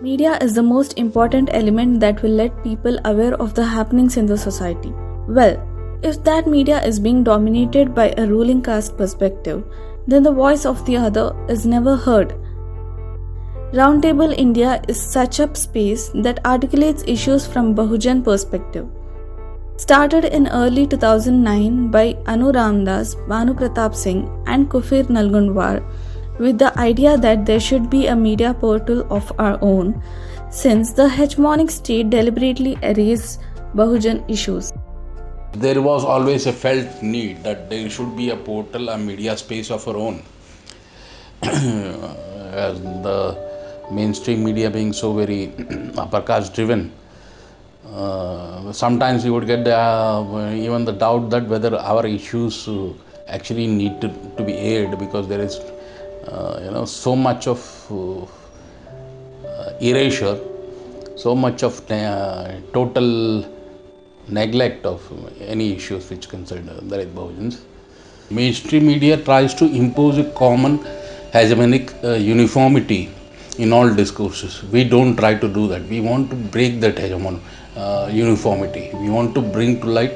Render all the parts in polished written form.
Media is the most important element that will let people aware of the happenings in the society. Well, if that media is being dominated by a ruling caste perspective, then the voice of the other is never heard. Roundtable India is such a space that articulates issues from Bahujan perspective. Started in early 2009 by Anu Ramdas, Bhanu Pratap Singh and Kufir Nalgundwar, with the idea that there should be a media portal of our own, since the hegemonic state deliberately erased Bahujan issues. There was always a felt need that there should be a portal, a media space of our own. As the mainstream media being so very upper caste driven, sometimes you would get even the doubt that whether our issues actually need to be aired, because there is so much of erasure, so much of total neglect of any issues which concern Dalit Bahujans. Mainstream media tries to impose a common hegemonic uniformity in all discourses. We don't try to do that. We want to break that uniformity. We want to bring to light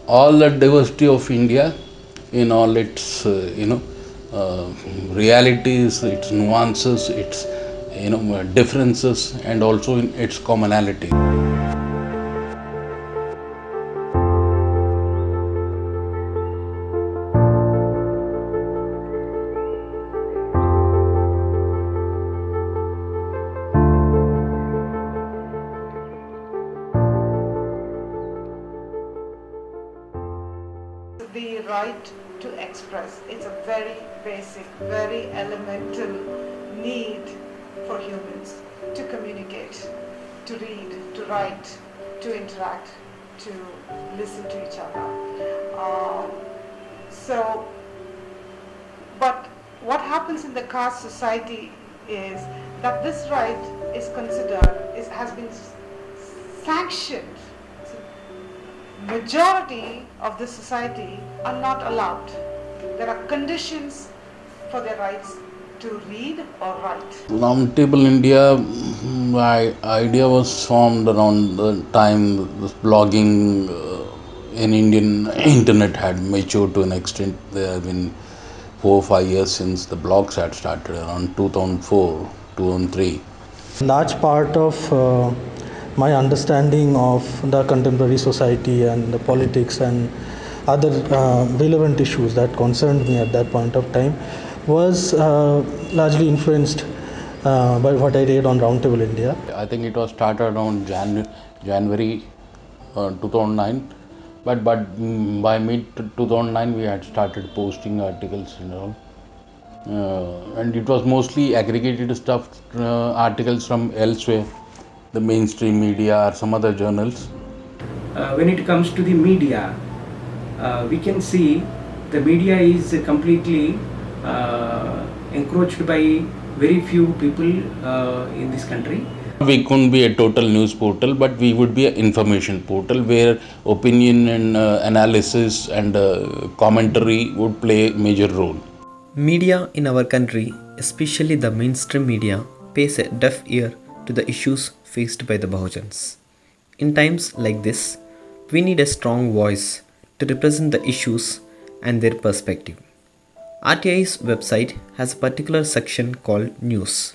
all the diversity of India in all its realities, its nuances, its differences, and also in its commonality. The right to express. It's a very basic, very elemental need for humans to communicate, to read, to write, to interact, to listen to each other. But what happens in the caste society is that this right is considered, has been sanctioned. Majority of the society are not allowed. There are conditions for their rights to read or write. Roundtable India, my idea was formed around the time this blogging in Indian internet had matured to an extent. There have been 4 or 5 years since the blogs had started, around 2004, 2003. Large part of my understanding of the contemporary society and the politics and other relevant issues that concerned me at that point of time was largely influenced by what I read on Roundtable India. I think it was started around January 2009, but by mid 2009 we had started posting articles and all. And it was mostly aggregated stuff, articles from elsewhere, the mainstream media or some other journals. When it comes to the media, we can see the media is completely encroached by very few people in this country. We couldn't be a total news portal, but we would be an information portal where opinion and analysis and commentary would play a major role. Media in our country, especially the mainstream media, pays a deaf ear to the issues faced by the Bahujans. In times like this, we need a strong voice to represent the issues and their perspective. RTI's website has a particular section called News,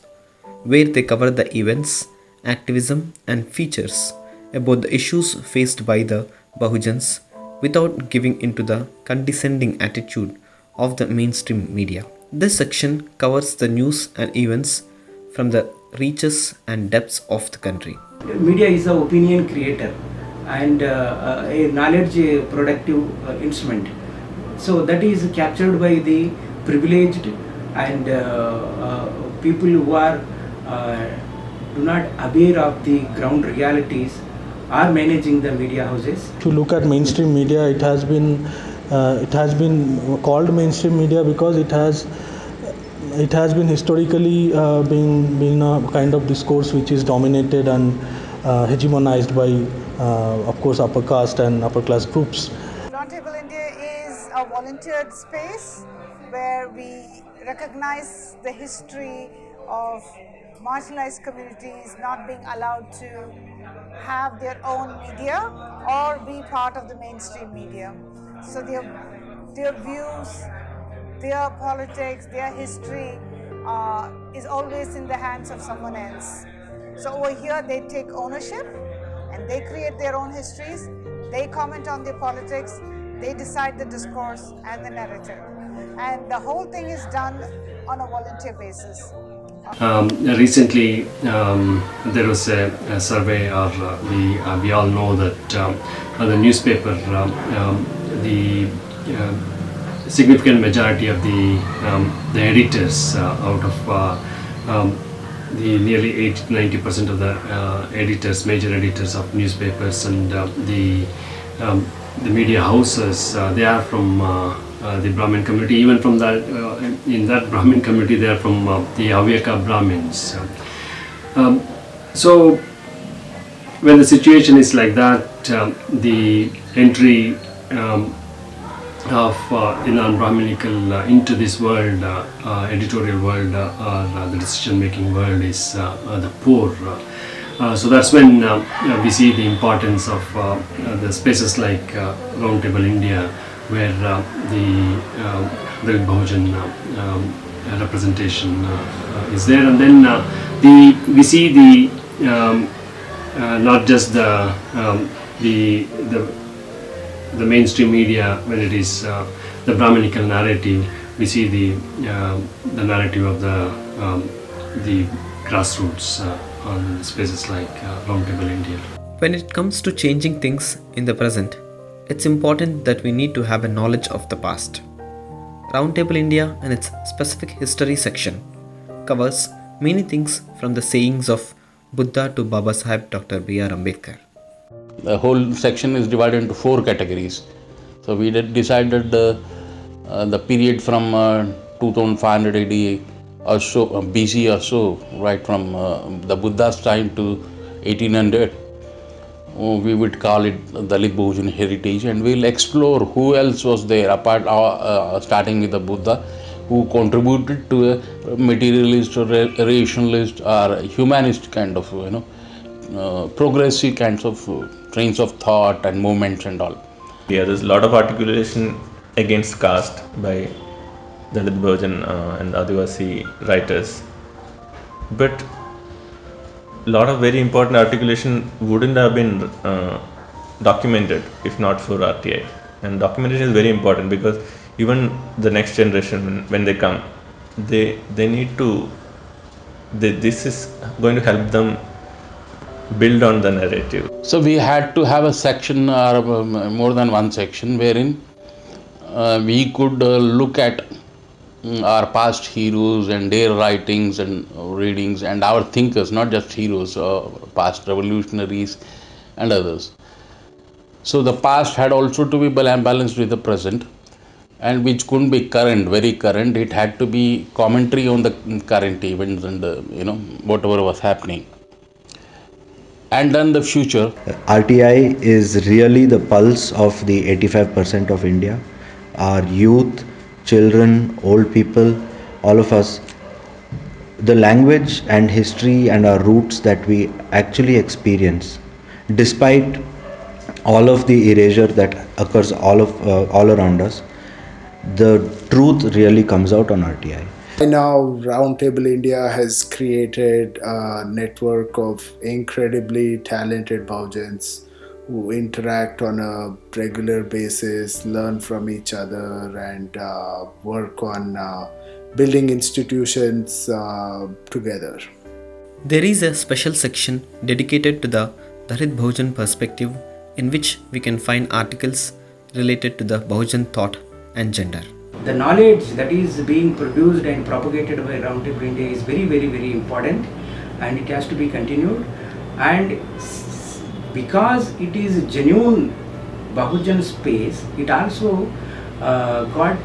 where they cover the events, activism and features about the issues faced by the Bahujans without giving into the condescending attitude of the mainstream media. This section covers the news and events from the reaches and depths of the country. Media is an opinion creator. and a knowledge productive instrument. So that is captured by the privileged and people who are do not aware of the ground realities are managing the media houses. If you look at mainstream media, it has been called mainstream media because it has been historically being a kind of discourse which is dominated and hegemonized by of course upper caste and upper class groups. Roundtable India is a volunteered space where we recognize the history of marginalized communities not being allowed to have their own media or be part of the mainstream media. So their views, their politics, their history is always in the hands of someone else. So over here they take ownership and they create their own histories, they comment on their politics, they decide the discourse and the narrative. And the whole thing is done on a volunteer basis. Recently, there was a survey, or we all know that the newspaper, the significant majority of the editors out of the nearly 80-90% of the editors, major editors of newspapers and the media houses, they are from the Brahmin community. Even from that, in that Brahmin community, they are from the Havyaka Brahmins. So when the situation is like that, the entry of the non-Brahminical into this world, editorial world, or the decision-making world is the poor. So that's when we see the importance of the spaces like Roundtable India, where the Dalit Bahujan representation is there, and then we see the not just the mainstream media when it is the Brahminical narrative. We see the narrative of the grassroots on spaces like Roundtable India. When it comes to changing things in the present, it's important that we need to have a knowledge of the past. Roundtable India and its specific history section covers many things from the sayings of Buddha to Baba Sahib Dr. B.R. Ambedkar. The whole section is divided into 4 categories. So we decided the period from 2500 AD or so, BC or so, right from the Buddha's time to 1800. We would call it Dalit Bahujan heritage, and we'll explore who else was there apart, starting with the Buddha, who contributed to a materialist or rationalist or humanist kind of, progressive kinds of trains of thought and movements and all. Yeah, there's a lot of articulation against caste by Dalit Bahujan and Adivasi writers, but a lot of very important articulation wouldn't have been documented if not for RTI. And documentation is very important because even the next generation, when they come, they need to. This is going to help them build on the narrative. So we had to have a section or more than one section wherein we could look at our past heroes and their writings and readings, and our thinkers, not just heroes, past revolutionaries and others. So the past had also to be balanced with the present, and which couldn't be current, very current. It had to be commentary on the current events and whatever was happening. And then the future. RTI is really the pulse of the 85% of India. Our youth, children, old people, all of us, the language and history and our roots that we actually experience, despite all of the erasure that occurs all around us, the truth really comes out on RTI. Now, Roundtable India has created a network of incredibly talented Bahujans who interact on a regular basis, learn from each other, and work on building institutions together. There is a special section dedicated to the Dalit Bahujan perspective in which we can find articles related to the Bahujan thought and gender. The knowledge that is being produced and propagated by Roundtable India is very, very, very important, and it has to be continued. And because it is genuine Bahujan space, it also got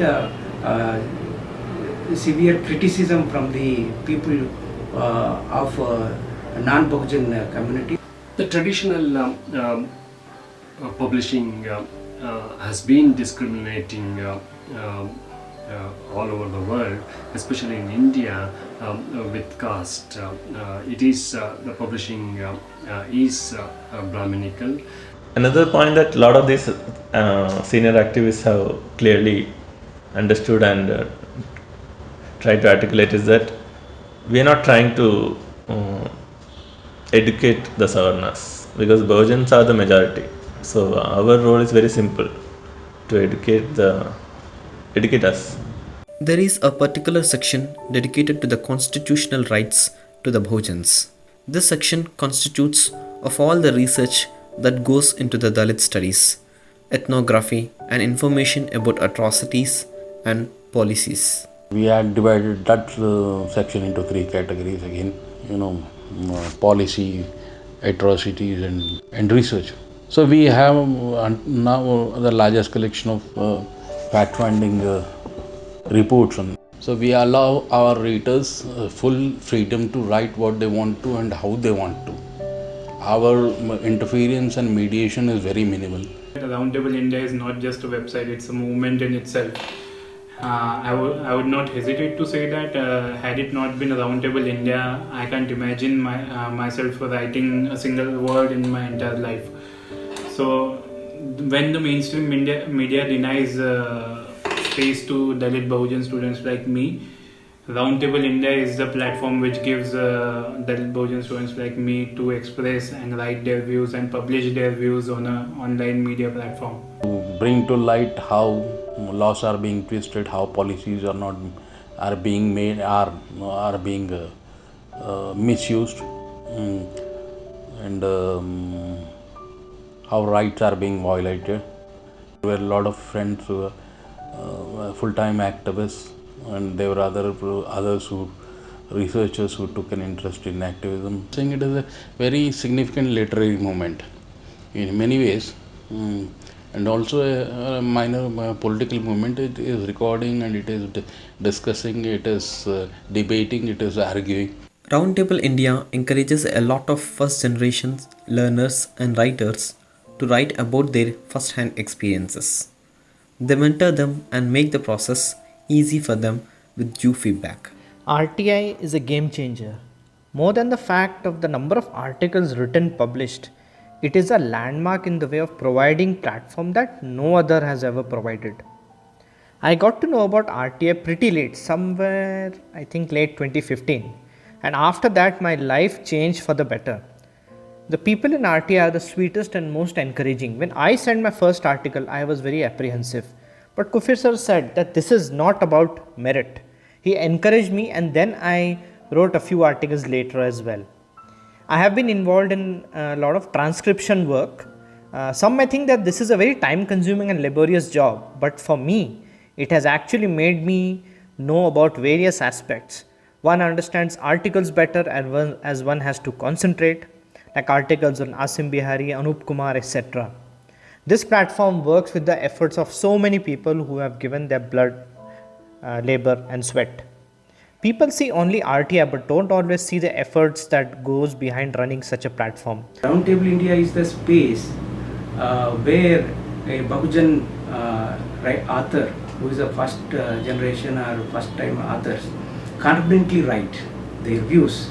severe criticism from the people of non-Bahujan community. The traditional publishing has been discriminating all over the world, especially in India, with caste. It is the publishing is Brahminical. Another point that a lot of these senior activists have clearly understood and tried to articulate is that we are not trying to educate the Savarnas, because Bahujans are the majority. So our role is very simple, to educate us. There is a particular section dedicated to the constitutional rights to the Bahujans. This section constitutes of all the research that goes into the Dalit studies, ethnography and information about atrocities and policies. We had divided that section into 3 categories again, policy, atrocities and research. So we have now the largest collection of fact-finding reports on. So we allow our readers full freedom to write what they want to and how they want to. Our interference and mediation is very minimal. Roundtable India is not just a website, it's a movement in itself. I would not hesitate to say that had it not been Roundtable India, I can't imagine myself writing a single word in my entire life. So when the mainstream media denies space to Dalit Bahujan students like me, Roundtable India is the platform which gives Dalit Bahujan students like me to express and write their views and publish their views on an online media platform. To bring to light how laws are being twisted, how policies are being made, are being misused, and how rights are being violated. There were a lot of friends who were full-time activists, and there were others researchers who took an interest in activism. I think it is a very significant literary movement in many ways. And also a minor political movement. It is recording and it is discussing, it is debating, it is arguing. Roundtable India encourages a lot of first generation learners and writers to write about their first-hand experiences. They mentor them and make the process easy for them with due feedback. RTI is a game changer. More than the fact of the number of articles written published, it is a landmark in the way of providing platform that no other has ever provided. I got to know about RTI pretty late, somewhere I think late 2015, and after that my life changed for the better. The people in RTI are the sweetest and most encouraging. When I sent my first article, I was very apprehensive, but Kufir sir said that this is not about merit. He encouraged me, and then I wrote a few articles later as well. I have been involved in a lot of transcription work. Some may think that this is a very time consuming and laborious job, but for me, it has actually made me know about various aspects. One understands articles better as one has to concentrate, like articles on Asim Bihari, Anup Kumar, etc. This platform works with the efforts of so many people who have given their blood, labor and sweat. People see only RTI but don't always see the efforts that goes behind running such a platform. Roundtable India is the space where a Bahujan author, who is a first generation or first time authors, confidently write their views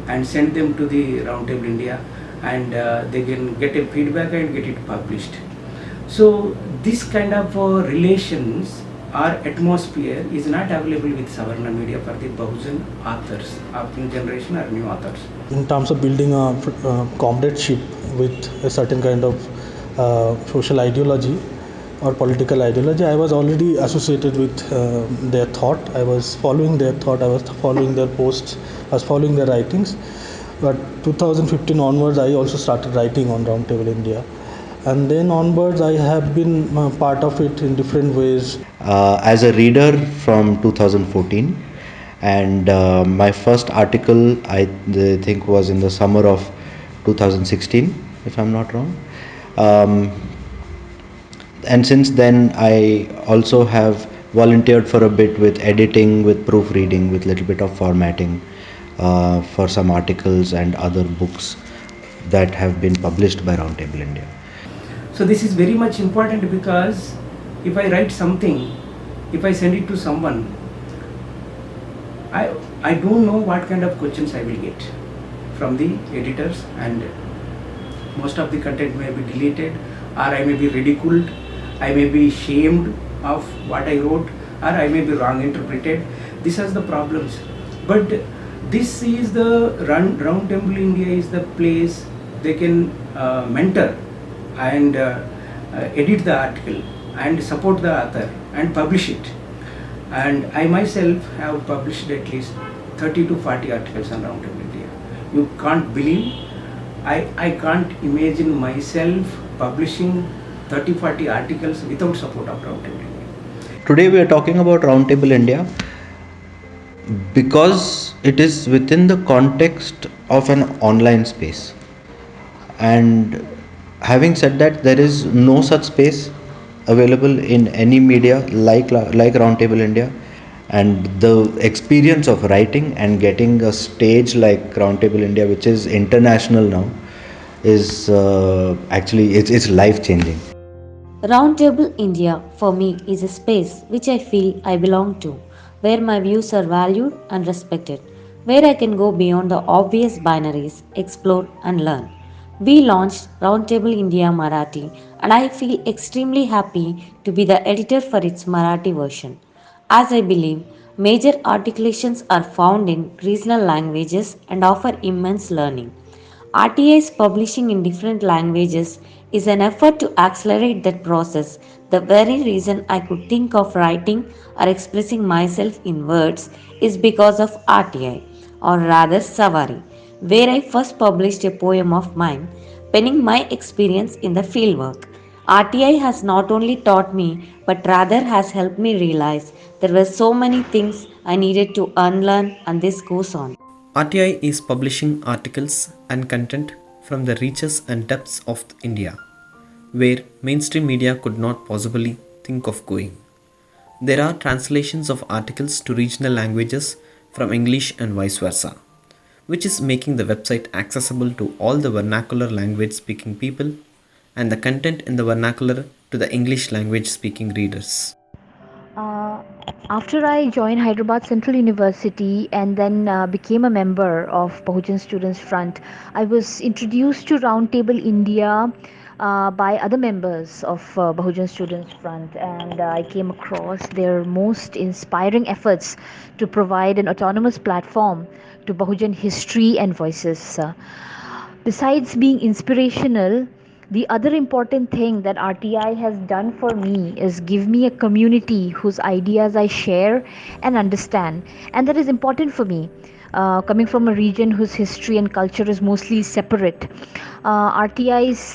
and send them to the Roundtable India, and they can get a feedback and get it published. So this kind of relations or atmosphere is not available with Savarna media for the Bahujan authors of new generation or new authors. In terms of building a comradeship with a certain kind of social ideology or political ideology, I was already associated with their thought. I was following their thought, I was following their posts, I was following their writings. But 2015 onwards, I also started writing on Roundtable India. And then onwards, I have been part of it in different ways. As a reader from 2014, and my first article I think was in the summer of 2016, if I'm not wrong. And since then I also have volunteered for a bit with editing, with proofreading, with little bit of formatting for some articles and other books that have been published by Roundtable India. So this is very much important, because if I write something, if I send it to someone, I don't know what kind of questions I will get from the editors, and most of the content may be deleted, or I may be ridiculed, I may be shamed of what I wrote, or I may be wrong interpreted. These are the problems. But this is the Roundtable India is the place they can mentor and edit the article and support the author and publish it. And I myself have published at least 30 to 40 articles on Roundtable India. You can't believe, I can't imagine myself publishing 30-40 articles without support of Roundtable India. Today we are talking about Roundtable India because it is within the context of an online space. And having said that, there is no such space available in any media like Roundtable India. And the experience of writing and getting a stage like Roundtable India, which is international now, is actually it's life changing. Roundtable India for me is a space which I feel I belong to, where my views are valued and respected, where I can go beyond the obvious binaries, explore and learn. We launched Roundtable India Marathi, and I feel extremely happy to be the editor for its Marathi version, as I believe major articulations are found in regional languages and offer immense learning. RTI's publishing in different languages is an effort to accelerate that process. The very reason I could think of writing or expressing myself in words is because of RTI, or rather Savari, where I first published a poem of mine, penning my experience in the fieldwork. RTI has not only taught me, but rather has helped me realize there were so many things I needed to unlearn, and this goes on. RTI is publishing articles and content from the reaches and depths of India, where mainstream media could not possibly think of going. There are translations of articles to regional languages from English and vice versa, which is making the website accessible to all the vernacular language speaking people and the content in the vernacular to the English language speaking readers. After I joined Hyderabad Central University and then became a member of Bahujan Students Front, I was introduced to Roundtable India by other members of Bahujan Students Front, and I came across their most inspiring efforts to provide an autonomous platform to Bahujan history and voices. Besides being inspirational, the other important thing that RTI has done for me is give me a community whose ideas I share and understand, and that is important for me. Coming from a region whose history and culture is mostly separate, RTI's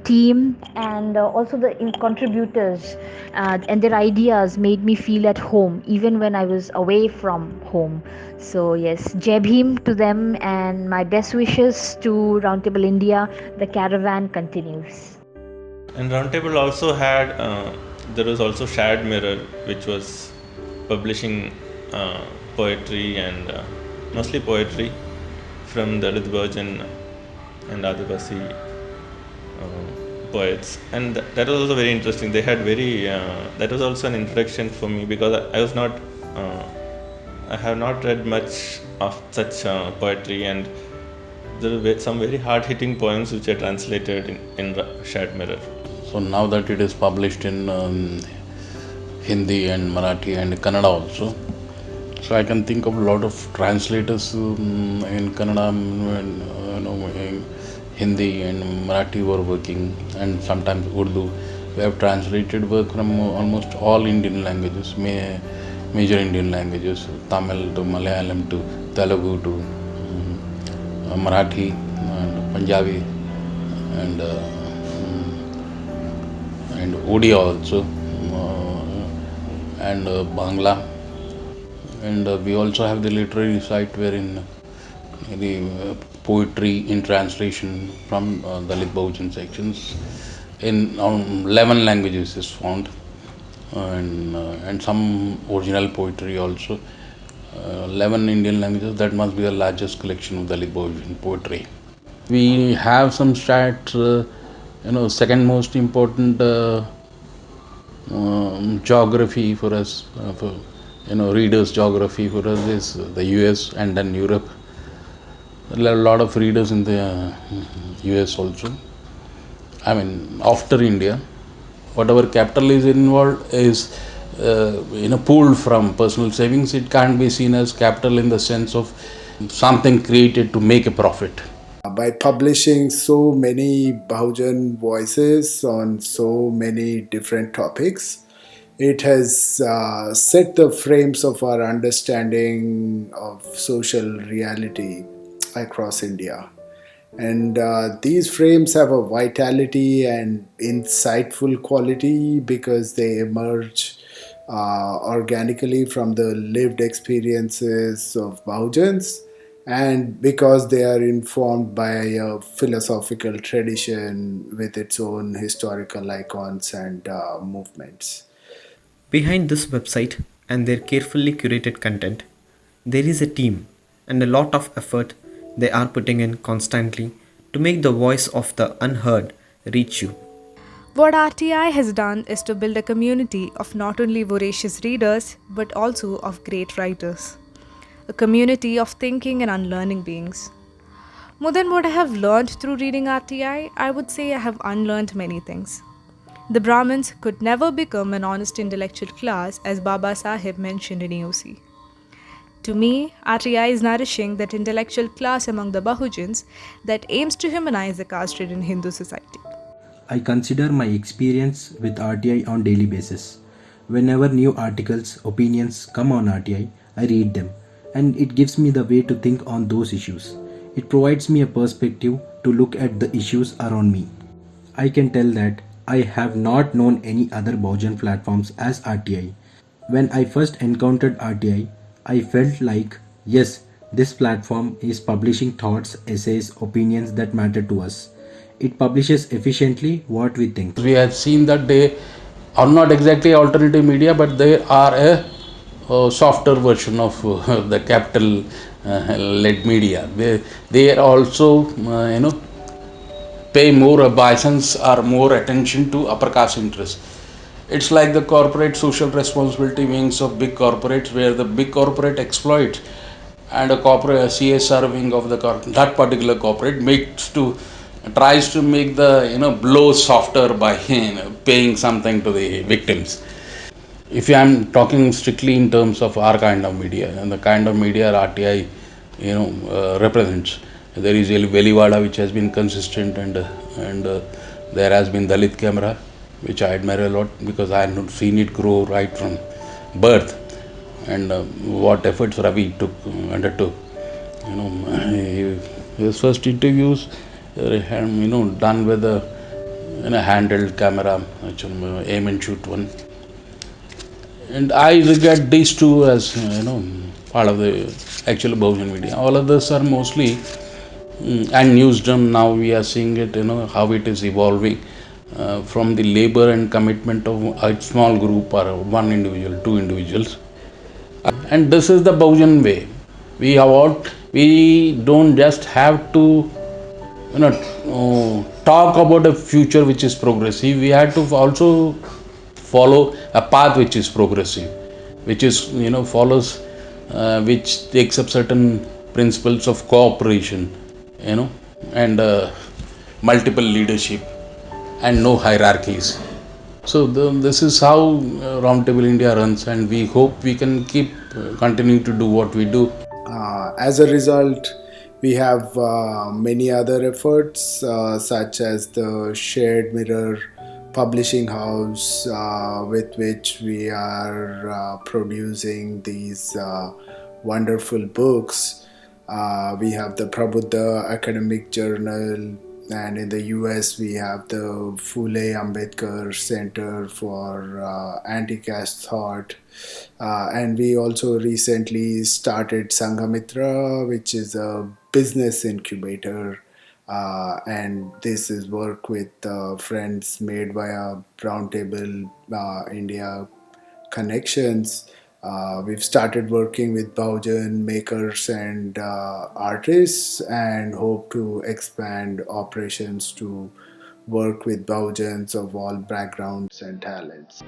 team and also the contributors and their ideas made me feel at home even when I was away from home. So yes, Jai Bhim to them, and my best wishes to Roundtable India. The caravan continues. And Roundtable also had, there was also Shared Mirror, which was publishing poetry and mostly poetry from Dalit Bahujan and Adivasi poets, and that was also very interesting. They had that was also an introduction for me, because I have not read much of such poetry, and there were some very hard-hitting poems which are translated in Shared Mirror. So now that it is published in Hindi and Marathi and Kannada also, so I can think of a lot of translators in Kannada, in Hindi and Marathi were working, and sometimes Urdu. We have translated work from almost all Indian languages, major Indian languages, Tamil to Malayalam to Telugu to Marathi and Punjabi and and Odia also, and Bangla. And we also have the literary site wherein the poetry in translation from Dalit Bahujan sections in 11 languages is found, and some original poetry also. 11 Indian languages, that must be the largest collection of Dalit Bahujan poetry. We have some stats, second most important geography for us, for readers geography for us is the US and then Europe. There are a lot of readers in the US also. I mean, after India, whatever capital is involved is pooled from personal savings. It can't be seen as capital in the sense of something created to make a profit. By publishing so many Bahujan voices on so many different topics, it has set the frames of our understanding of social reality across India. And these frames have a vitality and insightful quality because they emerge organically from the lived experiences of Bahujans, and because they are informed by a philosophical tradition with its own historical icons and movements. Behind this website and their carefully curated content, there is a team and a lot of effort they are putting in constantly to make the voice of the unheard reach you. What RTI has done is to build a community of not only voracious readers but also of great writers. A community of thinking and unlearning beings. More than what I have learned through reading RTI, I would say I have unlearned many things. The Brahmins could never become an honest intellectual class, as Baba Sahib mentioned in AOC. To me, RTI is nourishing that intellectual class among the Bahujans that aims to humanize the caste-ridden Hindu society. I consider my experience with RTI on daily basis. Whenever new articles, opinions come on RTI, I read them, and it gives me the way to think on those issues. It provides me a perspective to look at the issues around me. I can tell that I have not known any other Bahujan platforms as RTI. When I first encountered RTI, I felt like, yes, this platform is publishing thoughts, essays, opinions that matter to us. It publishes efficiently what we think. We have seen that they are not exactly alternative media, but they are a softer version of the capital led media. They are also pay more obeisance or more attention to upper caste interests. It's like the corporate social responsibility wings of big corporates, where the big corporate exploit and a corporate CSR wing of that particular corporate tries to make the blow softer by paying something to the victims. If I am talking strictly in terms of our kind of media and the kind of media RTI represents, there is Velivada, which has been consistent, and there has been Dalit Camera, which I admire a lot because I have seen it grow right from birth, and what efforts Ravi undertook. His first interviews done with a handheld camera, aim and shoot one. And I regard these two as part of the actual Bahujan media. All others are mostly and newsdom. Now we are seeing it, how it is evolving from the labor and commitment of a small group or one individual, two individuals. And this is the Bahujan way. We don't just have to talk about a future which is progressive. We have to also follow a path which is progressive, which is follows, which takes up certain principles of cooperation, and multiple leadership and no hierarchies. So this is how Roundtable India runs, and we hope we can keep continuing to do what we do. As a result, we have many other efforts such as the Shared Mirror publishing house, with which we are producing these wonderful books. We have the Prabuddha Academic Journal, And in the US, we have the Phule Ambedkar Center for Anti-Caste Thought. And we also recently started Sanghamitra, which is a business incubator. And this is work with friends made via Roundtable India connections. We've started working with Bahujan makers and artists and hope to expand operations to work with Bahujans of all backgrounds and talents.